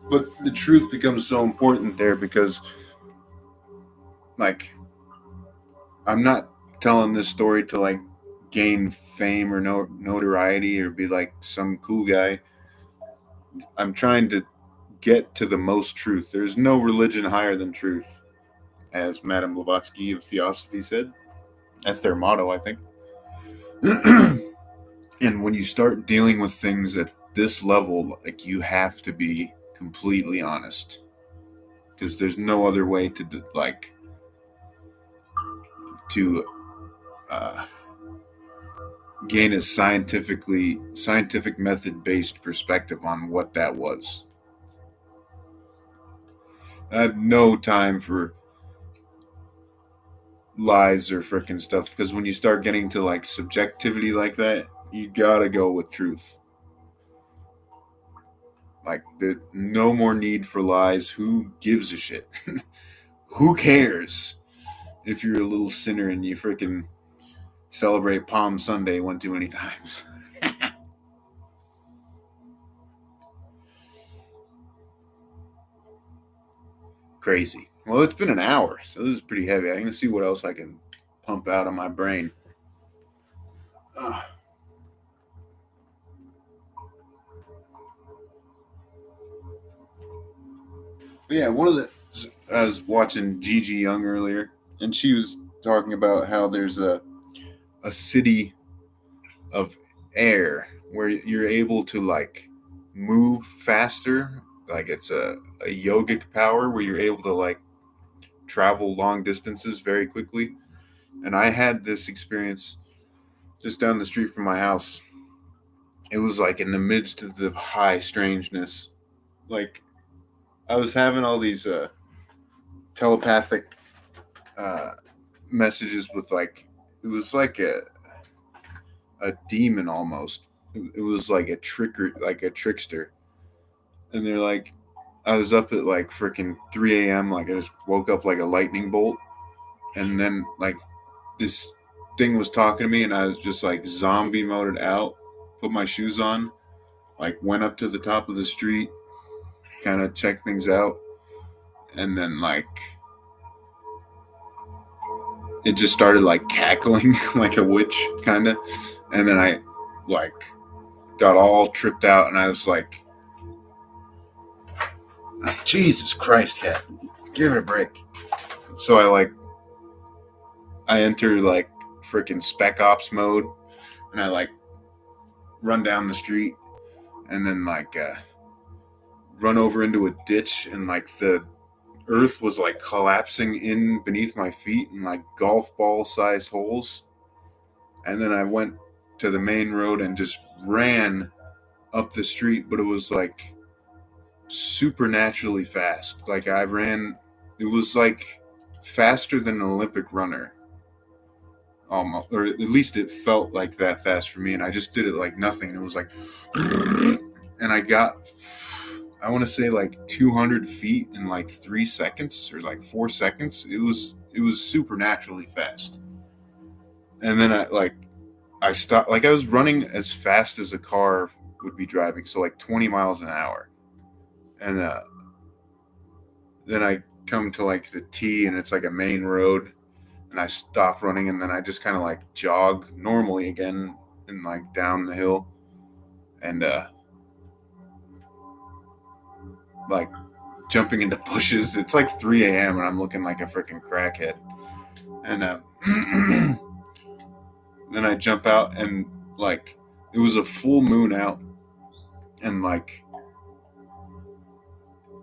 But the truth becomes so important there because, like, I'm not telling this story to, like, gain fame or notoriety or be like some cool guy. I'm trying to get to the most truth. There's no religion higher than truth, as Madame Blavatsky of Theosophy said. That's their motto, I think. And when you start dealing with things at this level, like you have to be completely honest because there's no other way to like to uh, gain a scientific method based perspective on what that was. I have no time for lies or frickin' stuff because when you start getting to like subjectivity like that, you gotta go with truth. Like, there's no more need for lies. Who gives a shit? Who cares if you're a little sinner and you freaking celebrate Palm Sunday one too many times? Crazy. Well, it's been an hour, so this is pretty heavy. I'm gonna see what else I can pump out of my brain. Uh, yeah, I was watching Gigi Young earlier, and she was talking about how there's a city of air where you're able to like move faster. Like it's a yogic power where you're able to like travel long distances very quickly. And I had this experience just down the street from my house. It was like in the midst of the high strangeness. Like I was having all these telepathic uh, messages with like it was like a demon almost. It was like like a trickster. And they're like, I was up at like freaking 3 a.m. Like I just woke up like a lightning bolt, and then like this thing was talking to me, and I was just like zombie moded out. Put my shoes on, like went up to the top of the street, kind of checked things out, and then like it just started like cackling like a witch kind of, and then I like got all tripped out, and I was like, Jesus Christ, cat. Give it a break. So I enter like freaking spec ops mode, and I like run down the street, and then run over into a ditch, and like the earth was like collapsing in beneath my feet in like golf ball sized holes. And then I went to the main road and just ran up the street, but it was like supernaturally fast. Like I ran, it was like faster than an Olympic runner, almost, or at least it felt like that fast for me. And I just did it like nothing. And it was like, and I got, I want to say like 200 feet in like 3 seconds or like 4 seconds. It was supernaturally fast. And then I stopped, like I was running as fast as a car would be driving, so like 20 miles an hour. And then I come to like the T, and it's like a main road, and I stop running, and then I just kind of like jog normally again and like down the hill, and like jumping into bushes. It's like 3 a.m. and I'm looking like a freaking crackhead. And then I jump out, and like it was a full moon out, and like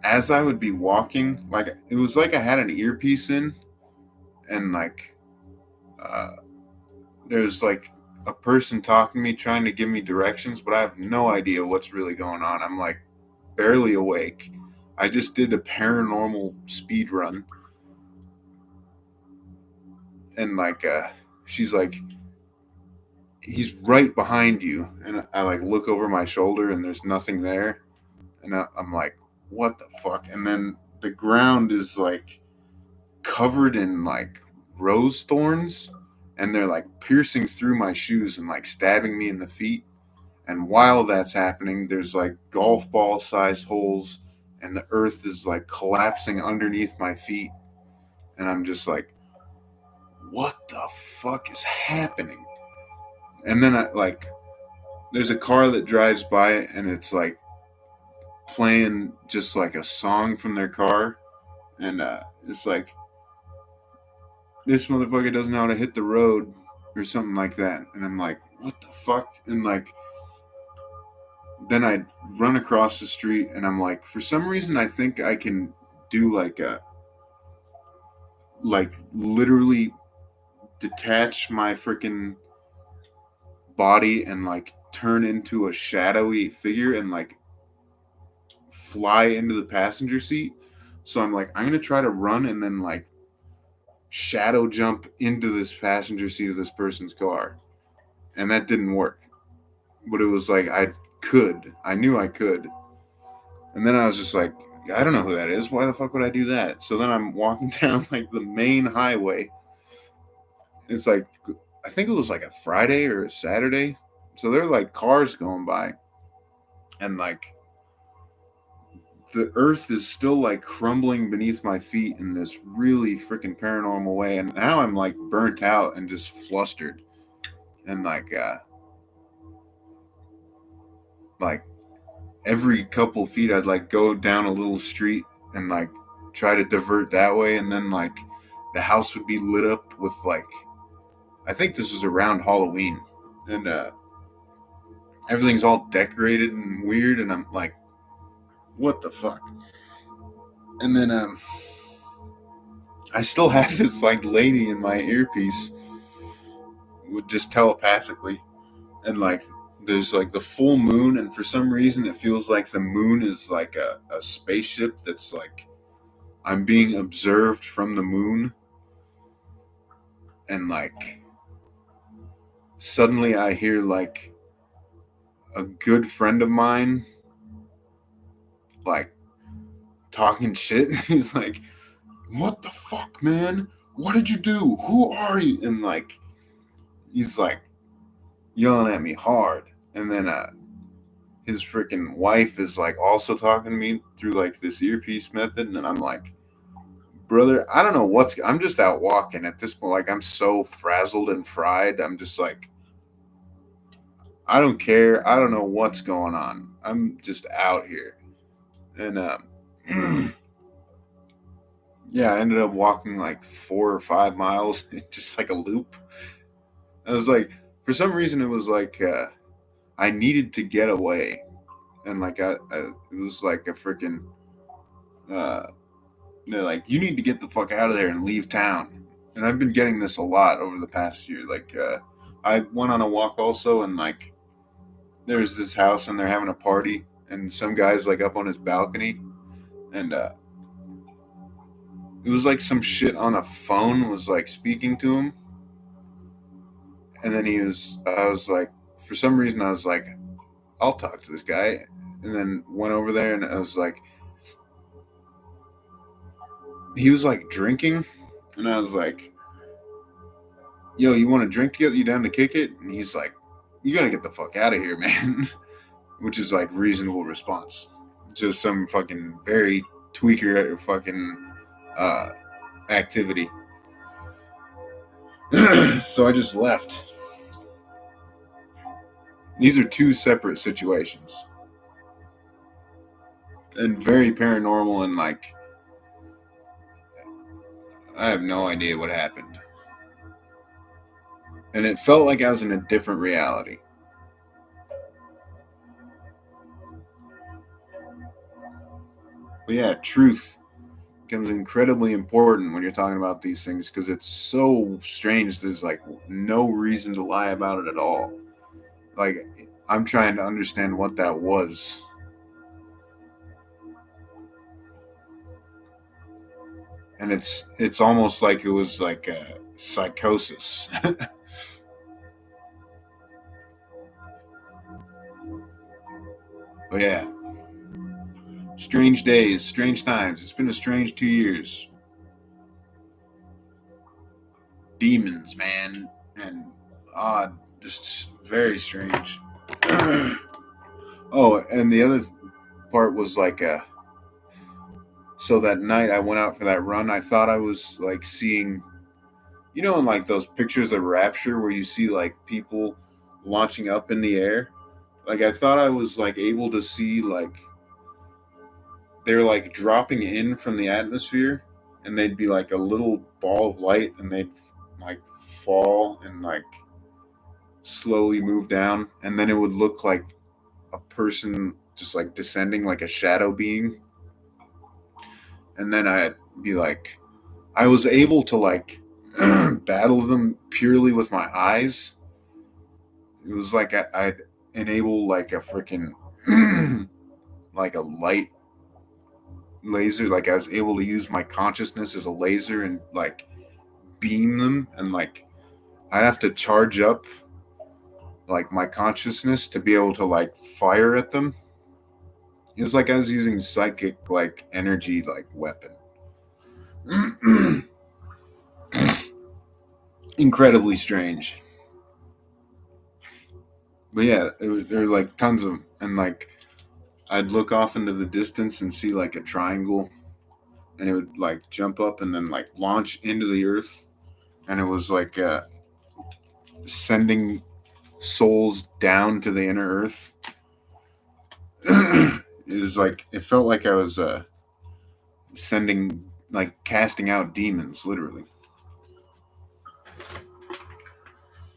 as I would be walking, like it was like I had an earpiece in, and like uh, there's like a person talking to me trying to give me directions, but I have no idea what's really going on. I'm like barely awake. I just did a paranormal speed run, and like she's like, he's right behind you, and I like look over my shoulder, and there's nothing there, and I'm like, what the fuck? And then the ground is like covered in like rose thorns, and they're like piercing through my shoes and like stabbing me in the feet. And while that's happening, there's like golf ball sized holes, and the earth is like collapsing underneath my feet. And I'm just like, what the fuck is happening? And then there's a car that drives by, and it's like playing just like a song from their car. And it's like, this motherfucker doesn't know how to hit the road or something like that. And I'm like, what the fuck? And like, then I run across the street, and I'm like, for some reason, I think I can do like literally detach my freaking body and like turn into a shadowy figure and like fly into the passenger seat. So I'm like, I'm going to try to run and then like shadow jump into this passenger seat of this person's car. And that didn't work. But it was like, I knew I could. And then I was just like, I don't know who that is. Why the fuck would I do that? So then I'm walking down like the main highway. It's like, I think it was like a Friday or a Saturday. So there are like cars going by. And like the earth is still like crumbling beneath my feet in this really freaking paranormal way. And now I'm like burnt out and just flustered. And like every couple feet I'd like go down a little street and like try to divert that way, and then like the house would be lit up with like, I think this was around Halloween, and everything's all decorated and weird, and I'm like, what the fuck? And then I still have this like lady in my earpiece with just telepathically, and like there's like the full moon, and for some reason it feels like the moon is like a spaceship that's like I'm being observed from the moon. And like suddenly I hear like a good friend of mine like talking shit. He's like, what the fuck, man? What did you do? Who are you? And like he's like yelling at me hard. And then his freaking wife is like also talking to me through like this earpiece method. And I'm like, brother, I don't know I'm just out walking at this point. Like I'm so frazzled and fried. I'm just like, I don't care. I don't know what's going on. I'm just out here. And Yeah, I ended up walking like 4 or 5 miles, just like a loop. I was like, for some reason, it was like I needed to get away, and like it was like a freaking, uh, they're like, you need to get the fuck out of there and leave town. And I've been getting this a lot over the past year. Like, I went on a walk also, and like, there's this house, and they're having a party, and some guy's like up on his balcony, and it was like some shit on a phone was like speaking to him, and then I was like, for some reason, I was like, I'll talk to this guy, and then went over there, and I was like, he was like drinking, and I was like, yo, you want to drink together? You down to kick it? And he's like, you gotta get the fuck out of here, man. Which is like reasonable response. Just some fucking very tweaker fucking uh, activity. So I just left. These are two separate situations, and very paranormal, and like I have no idea what happened. And it felt like I was in a different reality. But yeah, truth becomes incredibly important when you're talking about these things because it's so strange. There's like no reason to lie about it at all. Like, I'm trying to understand what that was. And it's almost like it was like a psychosis. But yeah, strange days, strange times. It's been a strange 2 years. Demons, man, and odd, just very strange. Oh, and the other part was like so that night I went out for that run. I thought I was like seeing, in like those pictures of Rapture where you see like people launching up in the air. Like I thought I was like able to see like they're like dropping in from the atmosphere, and they'd be like a little ball of light, and they'd like fall and like slowly move down, and then it would look like a person just like descending like a shadow being, and then I'd be like, I was able to like battle them purely with my eyes. It was like I'd enable like a freaking like a light laser. Like I was able to use my consciousness as a laser and like beam them, and like I'd have to charge up like my consciousness to be able to like fire at them. It was like I was using psychic like energy like weapon. Incredibly strange. But yeah, there were like tons of, and like I'd look off into the distance and see like a triangle, and it would like jump up and then like launch into the earth, and it was like sending souls down to the inner earth. It was like it felt like I was sending like casting out demons, literally.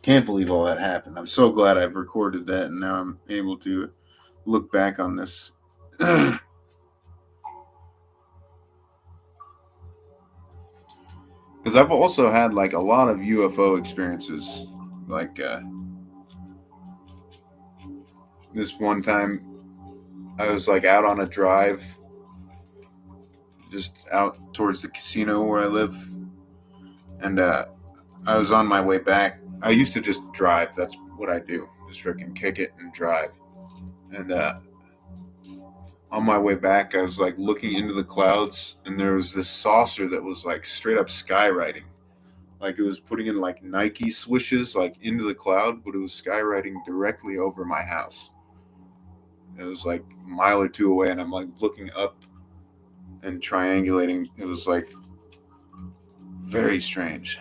Can't believe all that happened. I'm so glad I've recorded that, and now I'm able to look back on this. Because I've also had like a lot of UFO experiences. Like this one time, I was like out on a drive, just out towards the casino where I live, and I was on my way back. I used to just drive. That's what I do. Just freaking kick it and drive. And on my way back, I was like looking into the clouds, and there was this saucer that was like straight up skywriting. Like it was putting in like Nike swishes like into the cloud, but it was skywriting directly over my house. It was like a mile or two away, and I'm like looking up and triangulating. It was like very strange.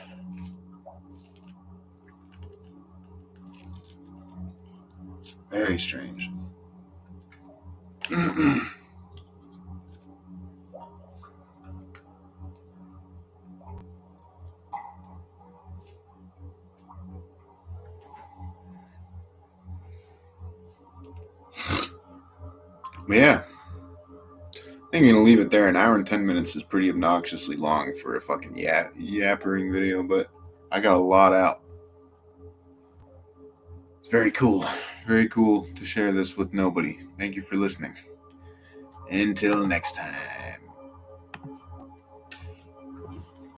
Very strange. But yeah, I think I'm gonna leave it there. An hour and 10 minutes is pretty obnoxiously long for a fucking yappering video, but I got a lot out. It's very cool. Very cool to share this with nobody. Thank you for listening. Until next time.